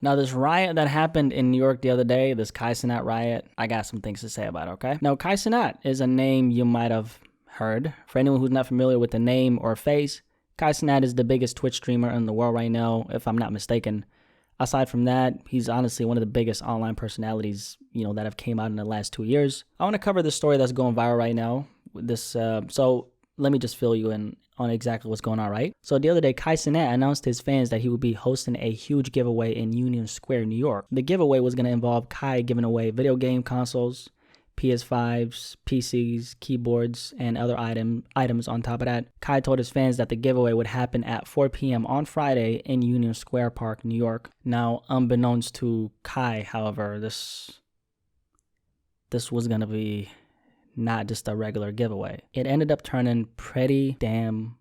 Now, this riot that happened in New York the other day, this Kai Cenat riot, I got some things to say about it, okay? Now, Kai Cenat is a name you might have heard. For anyone who's not familiar with the name or face, Kai Cenat is the biggest Twitch streamer in the world right now, if I'm not mistaken. Aside from that, he's honestly one of the biggest online personalities, that have came out in the last 2 years. I want to cover the story that's going viral right now. So let me just fill you in on exactly what's going on, right? So the other day, Kai Cenat announced to his fans that he would be hosting a huge giveaway in Union Square, New York. The giveaway was going to involve Kai giving away video game consoles, PS5s, PCs, keyboards, and other items on top of that. Kai told his fans that the giveaway would happen at 4 p.m. on Friday in Union Square Park, New York. Now, unbeknownst to Kai, however, this was going to be not just a regular giveaway. It ended up turning pretty damn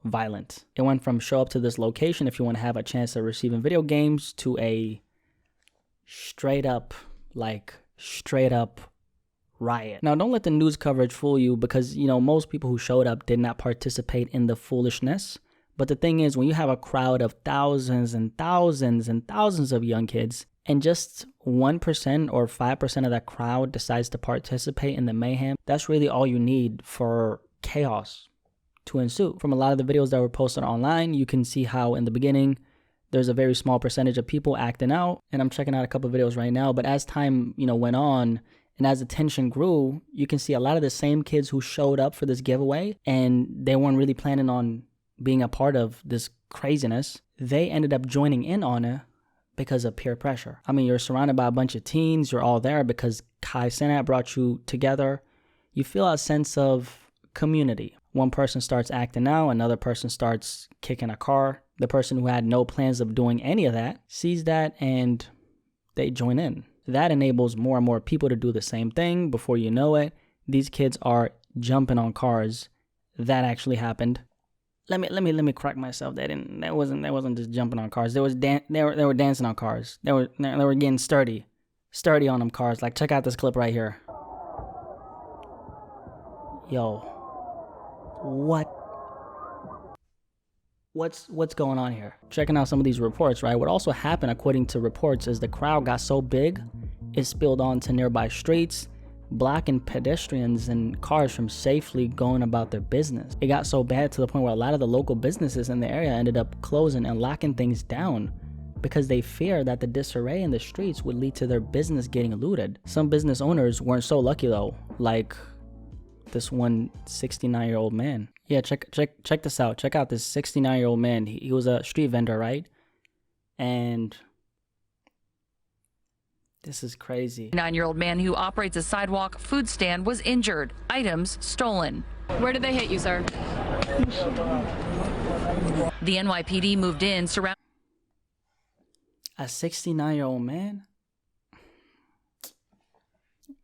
violent. It went from show up to this location if you want to have a chance of receiving video games to a straight up riot. Now, don't let the news coverage fool you because, most people who showed up did not participate in the foolishness. But the thing is, when you have a crowd of thousands and thousands and thousands of young kids, and just 1% or 5% of that crowd decides to participate in the mayhem, that's really all you need for chaos to ensue. From a lot of the videos that were posted online, you can see how in the beginning, there's a very small percentage of people acting out. And I'm checking out a couple of videos right now. But as time, went on, and as the tension grew, you can see a lot of the same kids who showed up for this giveaway, and they weren't really planning on being a part of this craziness. They ended up joining in on it because of peer pressure. I mean, you're surrounded by a bunch of teens. You're all there because Kai Cenat brought you together. You feel a sense of community. One person starts acting out, another person starts kicking a car. The person who had no plans of doing any of that sees that and they join in. That enables more and more people to do the same thing. Before you know it, these kids are jumping on cars. That actually happened. Let me correct myself. That wasn't just jumping on cars. They were dancing on cars. They were getting sturdy on them cars. Like, check out this clip right here. Yo, what's going on here? Checking out some of these reports, right? What also happened, according to reports, is the crowd got so big, it spilled onto nearby streets, blocking pedestrians and cars from safely going about their business. It got so bad to the point where a lot of the local businesses in the area ended up closing and locking things down because they feared that the disarray in the streets would lead to their business getting looted. Some business owners weren't so lucky though, like this one 69-year-old man. Yeah, check this out. Check out this 69-year-old man. He was a street vendor, right? And this is crazy. 9-year-old man who operates a sidewalk food stand was injured. Items stolen. Where did they hit you, sir? The NYPD moved in, surrounding a 69-year-old man?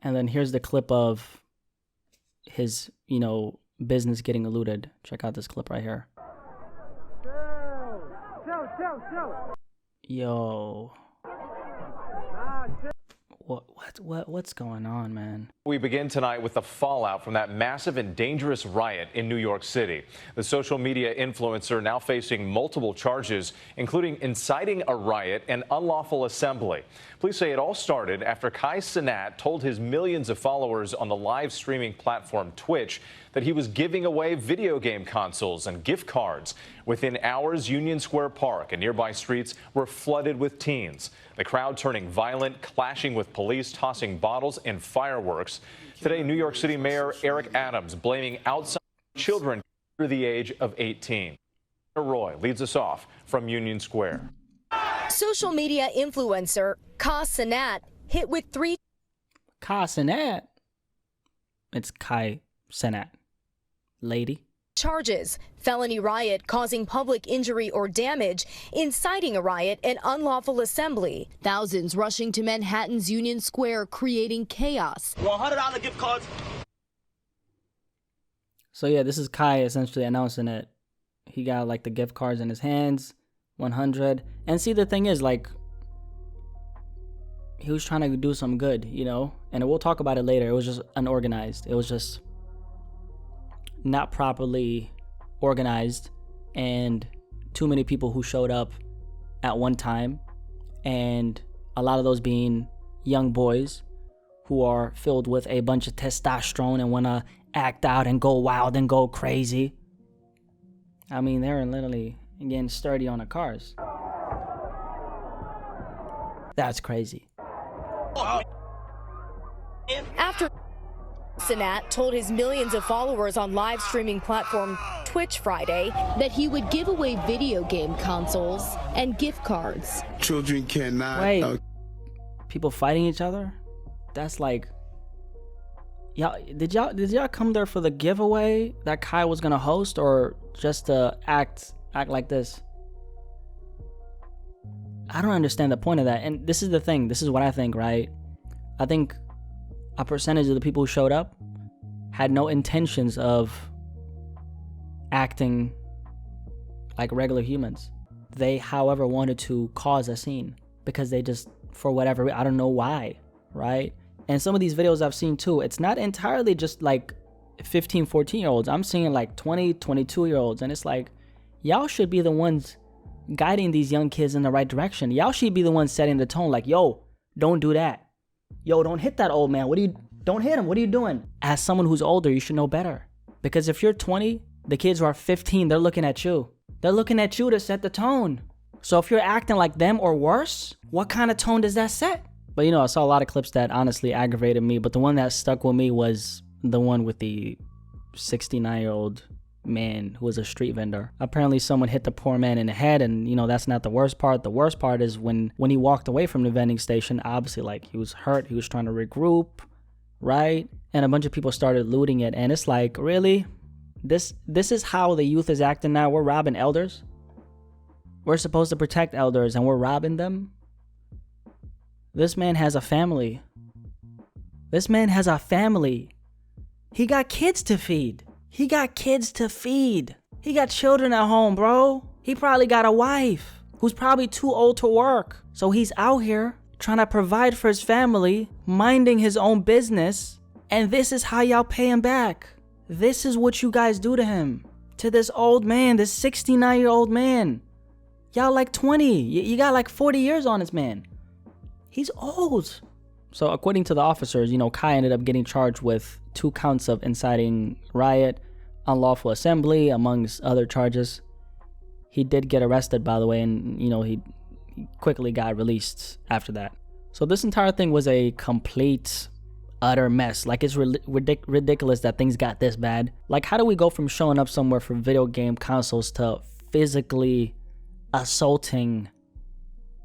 And then here's the clip of his, business getting looted. Check out this clip right here. Yo. What's going on, man? We begin tonight with the fallout from that massive and dangerous riot in New York City. The social media influencer now facing multiple charges, including inciting a riot and unlawful assembly. Police say it all started after Kai Cenat told his millions of followers on the live streaming platform Twitch that he was giving away video game consoles and gift cards. Within hours, Union Square Park and nearby streets were flooded with teens. The crowd turning violent, clashing with police, tossing bottles and fireworks. Today, New York City Mayor Eric Adams blaming outside children under the age of 18. Roy leads us off from Union Square. Social media influencer Kai Cenat hit with three. Kai Cenat? It's Kai Cenat. Lady. Charges: felony riot causing public injury or damage, inciting a riot, and unlawful assembly. Thousands rushing to Manhattan's Union Square, creating chaos. $100 gift cards. So yeah, this is Kai essentially announcing it. He got like the gift cards in his hands, 100. And see, the thing is, like, he was trying to do some good, and we'll talk about it later. It was just unorganized. It was just not properly organized, and too many people who showed up at one time and a lot of those being young boys who are filled with a bunch of testosterone and want to act out and go wild and go crazy. I mean, they're literally getting sturdy on the cars. That's crazy. After Cenat told his millions of followers on live streaming platform Twitch Friday that he would give away video game consoles and gift cards. Children cannot. Wait, people fighting each other? That's like, y'all did y'all come there for the giveaway that Kai was gonna host, or just to act like this? I don't understand the point of that. And this is the thing. This is what I think, right? I think a percentage of the people who showed up had no intentions of acting like regular humans. They, however, wanted to cause a scene because they just, for whatever, I don't know why, right? And some of these videos I've seen too, it's not entirely just like 15, 14-year-olds. I'm seeing like 20, 22-year-olds. And it's like, y'all should be the ones guiding these young kids in the right direction. Y'all should be the ones setting the tone, like, yo, don't do that. Yo, don't hit that old man. Don't hit him. What are you doing? As someone who's older, you should know better. Because if you're 20, the kids who are 15, they're looking at you. They're looking at you to set the tone. So if you're acting like them or worse, what kind of tone does that set? But I saw a lot of clips that honestly aggravated me, but the one that stuck with me was the one with the 69-year-old man who was a street vendor. Apparently someone hit the poor man in the head, and that's not the worst part. The worst part is when he walked away from the vending station, obviously like he was hurt, he was trying to regroup, right? And a bunch of people started looting it, and it's like, really? This is how the youth is acting now? We're robbing elders? We're supposed to protect elders and we're robbing them? This man has a family. This man has a family. He got kids to feed. He got kids to feed. He got children at home, bro. He probably got a wife who's probably too old to work. So he's out here trying to provide for his family, minding his own business. And this is how y'all pay him back. This is what you guys do to him. To this old man, this 69-year-old man. Y'all like 20. You got like 40 years on this man. He's old. So according to the officers, Kai ended up getting charged with 2 counts of inciting riot, unlawful assembly, amongst other charges. He did get arrested, by the way, and he quickly got released after that. So this entire thing was a complete, utter mess. Like, it's ridiculous that things got this bad. Like, how do we go from showing up somewhere for video game consoles to physically assaulting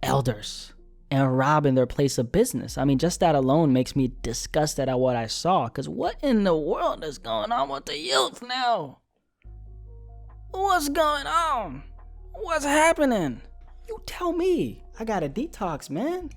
elders and robbing their place of business? I mean, just that alone makes me disgusted at what I saw. Because what in the world is going on with the youth now? What's going on? What's happening? You tell me. I got a detox, man.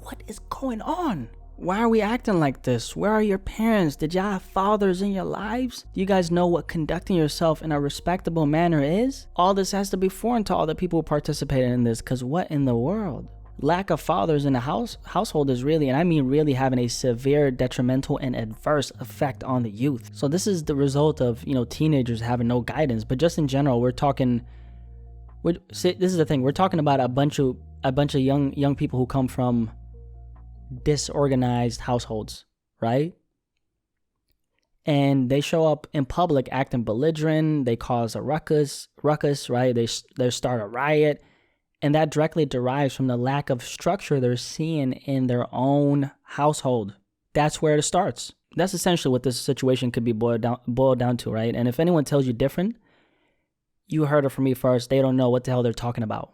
What is going on? Why are we acting like this? Where are your parents? Did y'all have fathers in your lives? Do you guys know what conducting yourself in a respectable manner is? All this has to be foreign to all the people who participated in this, because what in the world? Lack of fathers in the household is really, and I mean really, having a severe detrimental and adverse effect on the youth. So this is the result of, teenagers having no guidance. But just in general, this is the thing. We're talking about a bunch of young people who come from disorganized households, right? And they show up in public acting belligerent. They cause a ruckus, right? They start a riot, and that directly derives from the lack of structure they're seeing in their own household. That's where it starts. That's essentially what this situation could be boiled down to, right? And if anyone tells you different, you heard it from me first. They don't know what the hell they're talking about.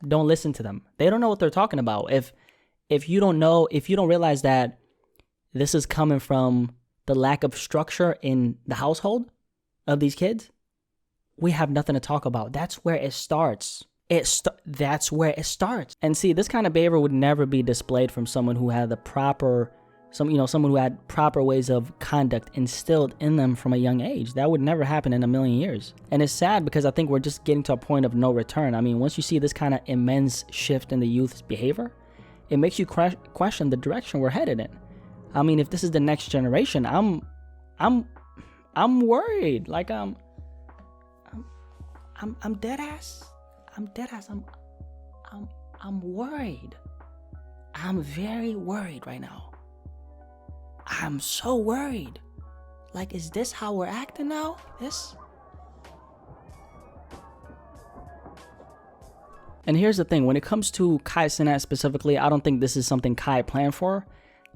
Don't listen to them. They don't know what they're talking about. If you don't realize that this is coming from the lack of structure in the household of these kids, we have nothing to talk about. That's where it starts. That's where it starts. And see, this kind of behavior would never be displayed from someone who had someone who had proper ways of conduct instilled in them from a young age. That would never happen in a million years. And it's sad because I think we're just getting to a point of no return. I mean, once you see this kind of immense shift in the youth's behavior, it makes you question the direction we're headed in. I mean, if this is the next generation, I'm worried. Like, I'm dead ass. I'm I'm worried. I'm very worried right now. I'm so worried. Like, is this how we're acting now? And here's the thing, when it comes to Kai Cenat specifically, I don't think this is something Kai planned for.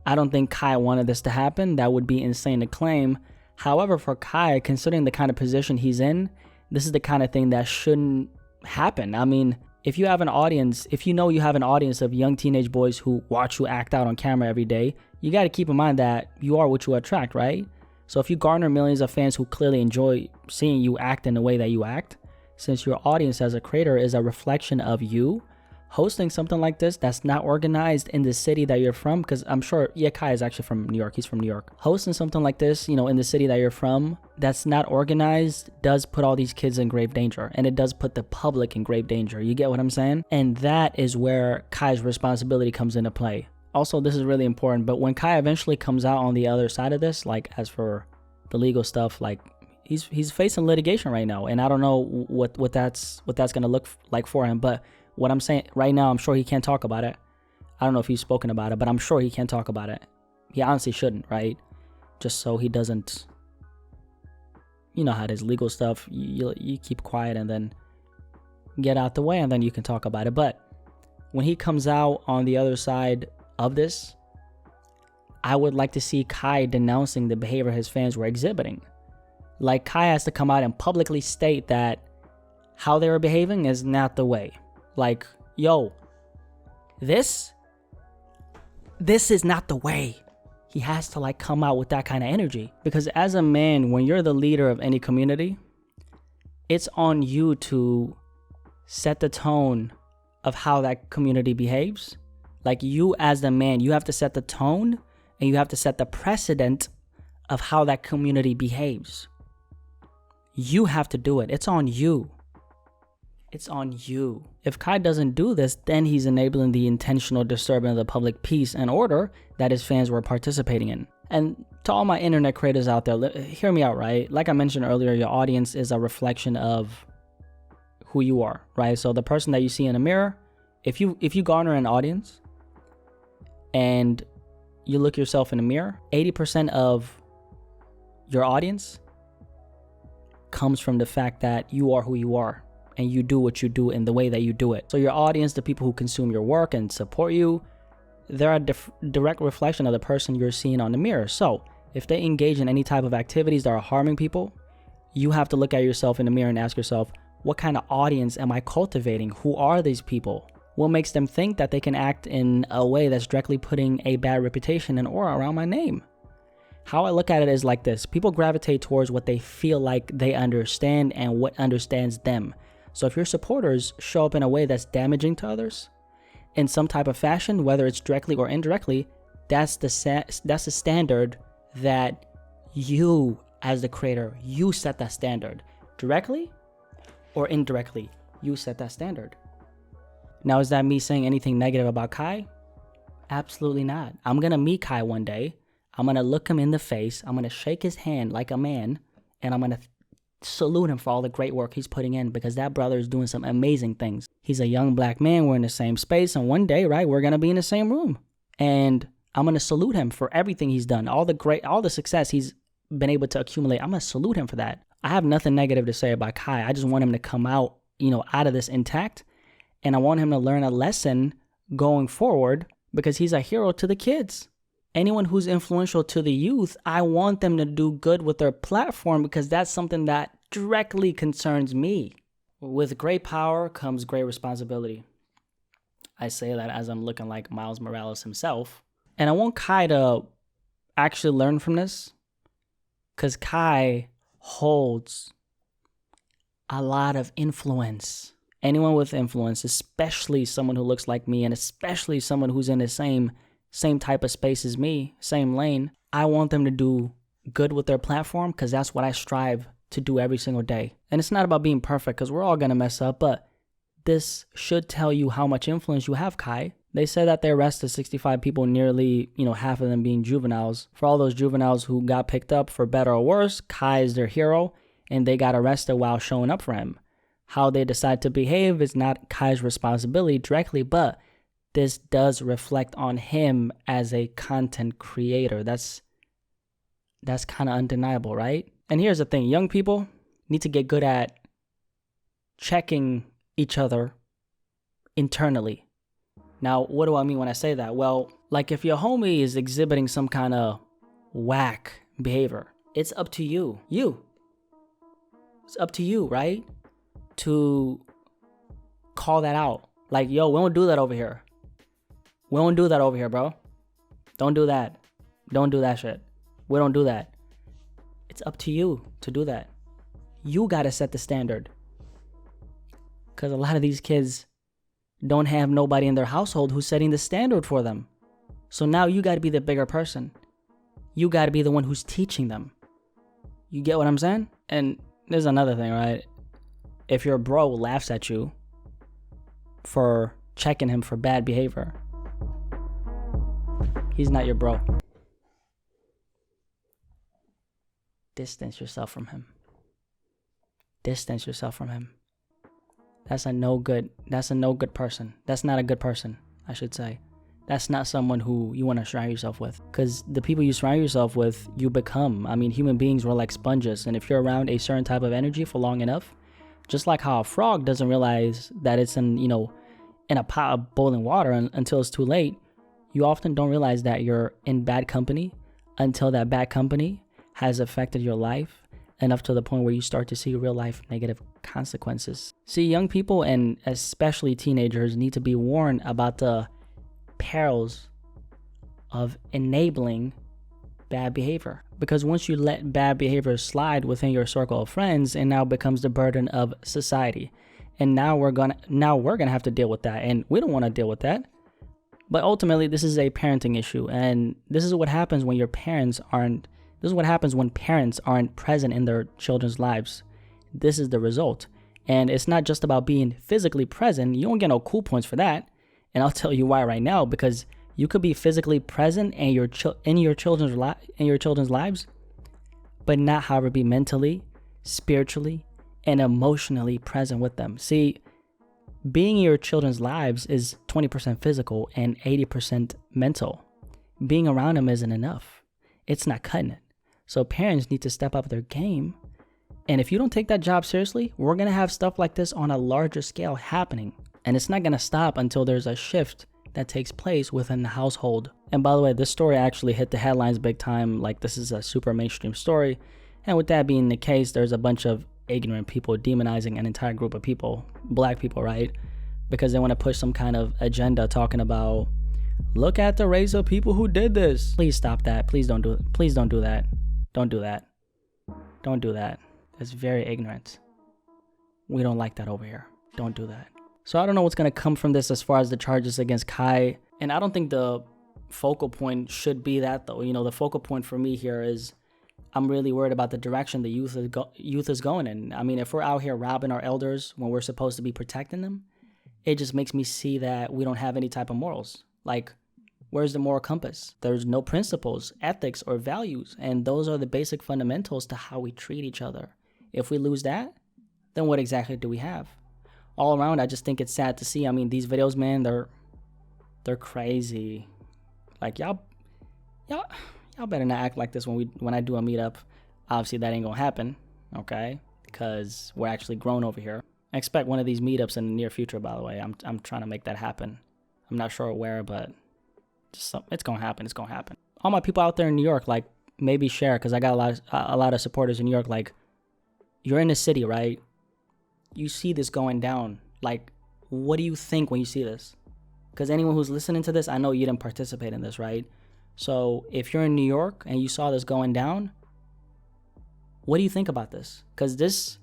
I don't think Kai wanted this to happen. That would be insane to claim. However, for Kai, considering the kind of position he's in, this is the kind of thing that shouldn't happen. I mean, if you have an audience, if you know you have an audience of young teenage boys who watch you act out on camera every day, you got to keep in mind that you are what you attract, right? So if you garner millions of fans who clearly enjoy seeing you act in the way that you act, since your audience as a creator is a reflection of you, hosting something like this that's not organized in the city that you're from, because I'm sure, yeah, Kai is actually from New York. He's from New York. Hosting something like this, you know, in the city that you're from, that's not organized, does put all these kids in grave danger. And it does put the public in grave danger. You get what I'm saying? And that is where Kai's responsibility comes into play. Also, this is really important, but when Kai eventually comes out on the other side of this, like as for the legal stuff, like he's facing litigation right now, and I don't know what that's gonna look like for him. But what I'm saying right now, I'm sure he can't talk about it. I don't know if he's spoken about it, but I'm sure he can't talk about it. He honestly shouldn't, right? Just so he doesn't, you know how it is, legal stuff. You keep quiet and then get out the way, and then you can talk about it. But when he comes out on the other side of this, I would like to see Kai denouncing the behavior his fans were exhibiting. Like, Kai has to come out and publicly state that how they were behaving is not the way. Like, yo, this is not the way. He has to like come out with that kind of energy, because as a man, when you're the leader of any community, it's on you to set the tone of how that community behaves. Like, you as the man, you have to set the tone and you have to set the precedent of how that community behaves. You have to do it. It's on you. It's on you. If Kai doesn't do this, then he's enabling the intentional disturbance of the public peace and order that his fans were participating in. And to all my internet creators out there, hear me out, right? Like I mentioned earlier, your audience is a reflection of who you are, right? So the person that you see in a mirror, if you garner an audience and you look yourself in the mirror, 80% of your audience comes from the fact that you are who you are and you do what you do in the way that you do it. So your audience, the people who consume your work and support you, they're a direct reflection of the person you're seeing on the mirror. So if they engage in any type of activities that are harming people, you have to look at yourself in the mirror and ask yourself, what kind of audience am I cultivating? Who are these people? What makes them think that they can act in a way that's directly putting a bad reputation and aura around my name? How I look at it is like this. People gravitate towards what they feel like they understand and what understands them. So if your supporters show up in a way that's damaging to others in some type of fashion, whether it's directly or indirectly, that's the standard that you, as the creator, you set that standard. Directly or indirectly, you set that standard. Now, is that me saying anything negative about Kai? Absolutely not. I'm going to meet Kai one day. I'm going to look him in the face. I'm going to shake his hand like a man. And I'm going to salute him for all the great work he's putting in, because that brother is doing some amazing things. He's a young black man. We're in the same space. And one day, right, we're going to be in the same room. And I'm going to salute him for everything he's done. All the success he's been able to accumulate. I'm going to salute him for that. I have nothing negative to say about Kai. I just want him to come out, out of this intact. And I want him to learn a lesson going forward, because he's a hero to the kids. Anyone who's influential to the youth, I want them to do good with their platform, because that's something that directly concerns me. With great power comes great responsibility. I say that as I'm looking like Miles Morales himself. And I want Kai to actually learn from this, because Kai holds a lot of influence. Anyone with influence, especially someone who looks like me, and especially someone who's in the same type of space as me, same lane, I want them to do good with their platform, because that's what I strive to do every single day. And it's not about being perfect, because we're all going to mess up, but this should tell you how much influence you have, Kai. They said that they arrested 65 people, nearly, half of them being juveniles. For all those juveniles who got picked up for better or worse, Kai is their hero, and they got arrested while showing up for him. How they decide to behave is not Kai's responsibility directly, but this does reflect on him as a content creator. That's kind of undeniable, right? And here's the thing, young people need to get good at checking each other internally. Now, what do I mean when I say that? Well, like if your homie is exhibiting some kind of whack behavior, it's up to you. It's up to you, right? To call that out. Like, yo, we don't do that over here. We don't do that over here, bro. Don't do that. Don't do that shit. We don't do that. It's up to you to do that. You gotta set the standard. Because a lot of these kids don't have nobody in their household who's setting the standard for them. So now you gotta be the bigger person. You gotta be the one who's teaching them. You get what I'm saying? And there's another thing, right? If your bro laughs at you for checking him for bad behavior, he's not your bro. Distance yourself from him. Distance yourself from him. That's a no good person. That's not a good person, I should say. That's not someone who you want to surround yourself with. Because the people you surround yourself with, you become. I mean, human beings were like sponges. And if you're around a certain type of energy for long enough, just like how a frog doesn't realize that it's in a pot of boiling water until it's too late, you often don't realize that you're in bad company until that bad company has affected your life enough to the point where you start to see real life negative consequences. See, young people and especially teenagers need to be warned about the perils of enabling bad behavior. Because once you let bad behavior slide within your circle of friends, it now becomes the burden of society. And now we're gonna have to deal with that. And we don't want to deal with that. But ultimately, this is a parenting issue. And this is what happens when parents aren't present in their children's lives. This is the result. And it's not just about being physically present. You don't get no cool points for that. And I'll tell you why right now, because you could be physically present in your children's lives, but not, however, be mentally, spiritually, and emotionally present with them. See, being in your children's lives is 20% physical and 80% mental. Being around them isn't enough. It's not cutting it. So parents need to step up their game. And if you don't take that job seriously, we're going to have stuff like this on a larger scale happening. And it's not going to stop until there's a shift that takes place within the household. And by the way, this story actually hit the headlines big time. Like, this is a super mainstream story. And with that being the case, there's a bunch of ignorant people demonizing an entire group of people, black people, right? Because they want to push some kind of agenda talking about, look at the race of people who did this. Please stop that. Please don't do it. Please don't do that. Don't do that. Don't do that. That's very ignorant. We don't like that over here. Don't do that. So I don't know what's going to come from this as far as the charges against Kai. And I don't think the focal point should be that, though. The focal point for me here is I'm really worried about the direction the youth is going in. I mean, if we're out here robbing our elders when we're supposed to be protecting them, it just makes me see that we don't have any type of morals. Like, where's the moral compass? There's no principles, ethics, or values. And those are the basic fundamentals to how we treat each other. If we lose that, then what exactly do we have? All around, I just think it's sad to see. I mean, these videos, man, they're crazy. Like, y'all better not act like this when I do a meetup. Obviously, that ain't gonna happen, okay? Because we're actually grown over here. I expect one of these meetups in the near future, by the way. I'm trying to make that happen. I'm not sure where, but it's gonna happen. It's gonna happen. All my people out there in New York, like, maybe share, because I got a lot of supporters in New York. Like, you're in the city, right? You see this going down. Like, what do you think when you see this? Because anyone who's listening to this, I know you didn't participate in this, right? So if you're in New York and you saw this going down, what do you think about this? Because this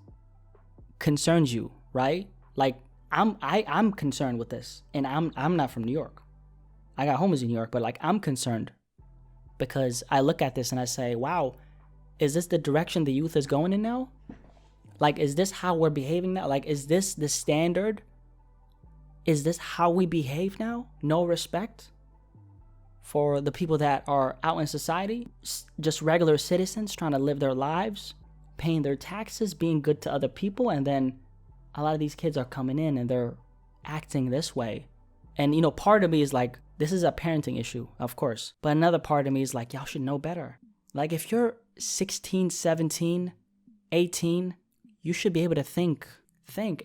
concerns you, right? Like, I'm concerned with this, and I'm not from New York. I got homies in New York, but like, I'm concerned because I look at this and I say, wow, is this the direction the youth is going in now? Like, is this how we're behaving now? Like, is this the standard? Is this how we behave now? No respect for the people that are out in society, just regular citizens trying to live their lives, paying their taxes, being good to other people, and then a lot of these kids are coming in and they're acting this way. And, you know, part of me is like, this is a parenting issue, of course. But another part of me is like, y'all should know better. Like, if you're 16, 17, 18, you should be able to think,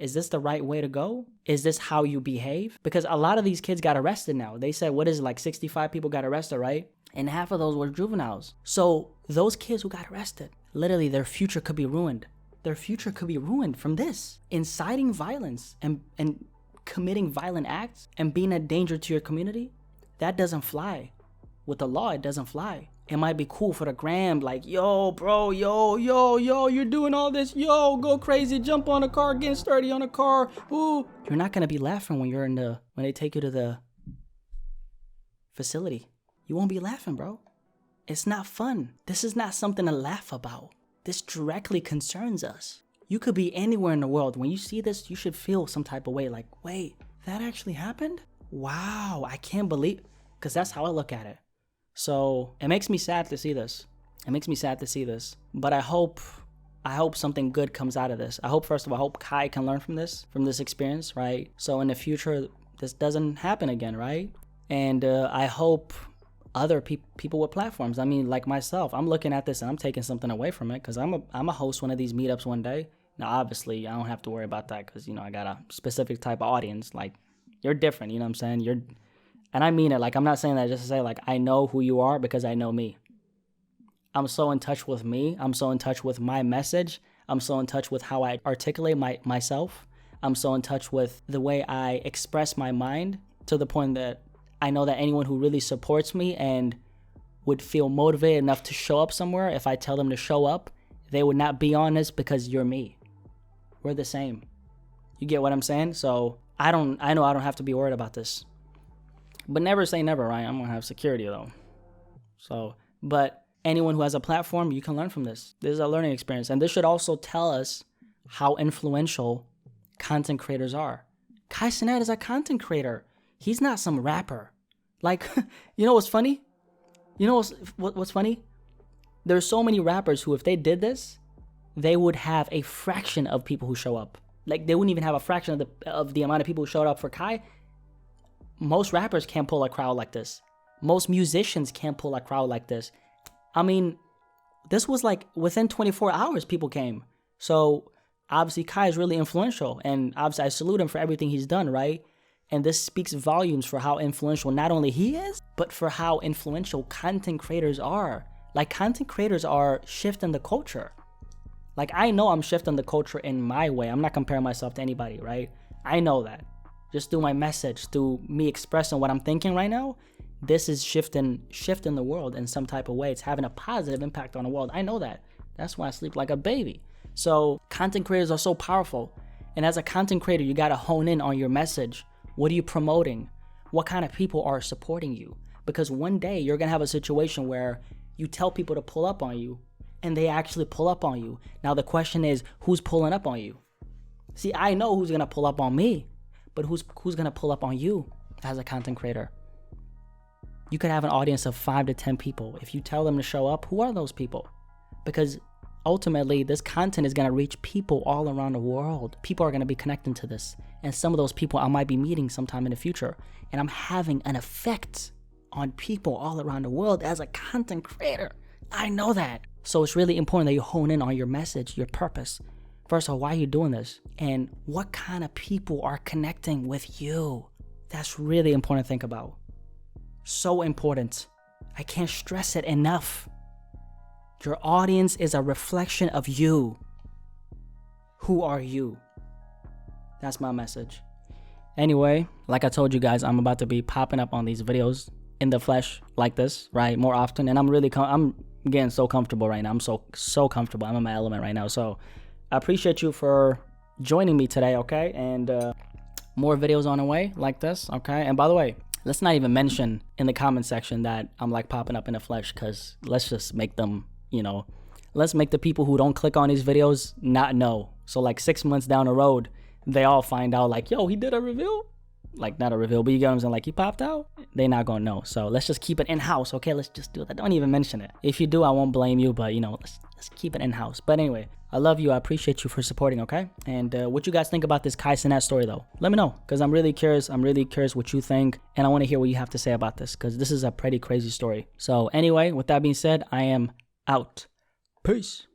is this the right way to go? Is this how you behave? Because a lot of these kids got arrested now. They said, what is it, like 65 people got arrested, right? And half of those were juveniles. So those kids who got arrested, literally their future could be ruined. Their future could be ruined from this. Inciting violence and committing violent acts and being a danger to your community, that doesn't fly. With the law, it doesn't fly. It might be cool for the gram, like, yo, bro, yo, you're doing all this, yo, go crazy, jump on a car, get sturdy on a car, ooh. You're not gonna be laughing when when they take you to the facility. You won't be laughing, bro. It's not fun. This is not something to laugh about. This directly concerns us. You could be anywhere in the world. When you see this, you should feel some type of way, like, wait, that actually happened? Wow, I can't believe, because that's how I look at it. So it makes me sad to see this. But I hope something good comes out of this. I hope, first of all, Kai can learn from this experience, right? So in the future, this doesn't happen again, right? And I hope other people with platforms, I mean, like myself, I'm looking at this and I'm taking something away from it, because I'm a host one of these meetups one day. Now, obviously, I don't have to worry about that because, you know, I got a specific type of audience. Like, you're different, you know what I'm saying? And I mean it. Like, I'm not saying that just to say, like, I know who you are, because I know me. I'm so in touch with me. I'm so in touch with my message. I'm so in touch with how I articulate myself. I'm so in touch with the way I express my mind, to the point that I know that anyone who really supports me and would feel motivated enough to show up somewhere, if I tell them to show up, they would not be on this, because you're me. We're the same. You get what I'm saying? So I know I don't have to be worried about this. But never say never, right? I'm gonna have security though. So, but anyone who has a platform, you can learn from this. This is a learning experience. And this should also tell us how influential content creators are. Kai Cenat is a content creator. He's not some rapper. Like, you know what's funny? You know what's funny? There's so many rappers who, if they did this, they would have a fraction of people who show up. Like, they wouldn't even have a fraction of the amount of people who showed up for Kai. Most rappers can't pull a crowd like this. Most musicians can't pull a crowd like this. I mean, this was like within 24 hours people came. So obviously Kai is really influential, and obviously I salute him for everything he's done, right? And this speaks volumes for how influential not only he is, but for how influential content creators are. Like, content creators are shifting the culture. Like, I know I'm shifting the culture in my way. I'm not comparing myself to anybody, right? I know that. Just through my message, through me expressing what I'm thinking right now, this is shifting the world in some type of way. It's having a positive impact on the world. I know that. That's why I sleep like a baby. So content creators are so powerful. And as a content creator, you got to hone in on your message. What are you promoting? What kind of people are supporting you? Because one day you're going to have a situation where you tell people to pull up on you, and they actually pull up on you. Now the question is, who's pulling up on you? See, I know who's going to pull up on me, but who's going to pull up on you as a content creator? You could have an audience of 5 to 10 people. If you tell them to show up, who are those people? Because ultimately, this content is going to reach people all around the world. People are going to be connecting to this. And some of those people I might be meeting sometime in the future. And I'm having an effect on people all around the world as a content creator. I know that. So it's really important that you hone in on your message, your purpose. First of all, why are you doing this? And what kind of people are connecting with you? That's really important to think about. So important. I can't stress it enough. Your audience is a reflection of you. Who are you? That's my message. Anyway, like I told you guys, I'm about to be popping up on these videos in the flesh like this, right? More often. And I'm really, I'm getting so comfortable right now. I'm so comfortable. I'm in my element right now. So I appreciate you for joining me today, okay? And more videos on the way like this, okay? And by the way, let's not even mention in the comment section that I'm like popping up in the flesh, because let's just make them, you know, let's make the people who don't click on these videos not know. So like 6 months down the road, they all find out like, yo, he did a reveal. Like, not a reveal, but you get what I'm saying? Like, he popped out. They not gonna know. So let's just keep it in-house, okay? Let's just do that. Don't even mention it. If you do, I won't blame you, but you know, let's keep it in-house. But anyway, I love you. I appreciate you for supporting, okay? And what you guys think about this Kai Cenat story, though? Let me know, because I'm really curious. I'm really curious what you think, and I want to hear what you have to say about this, because this is a pretty crazy story. So anyway, with that being said, I am out. Peace.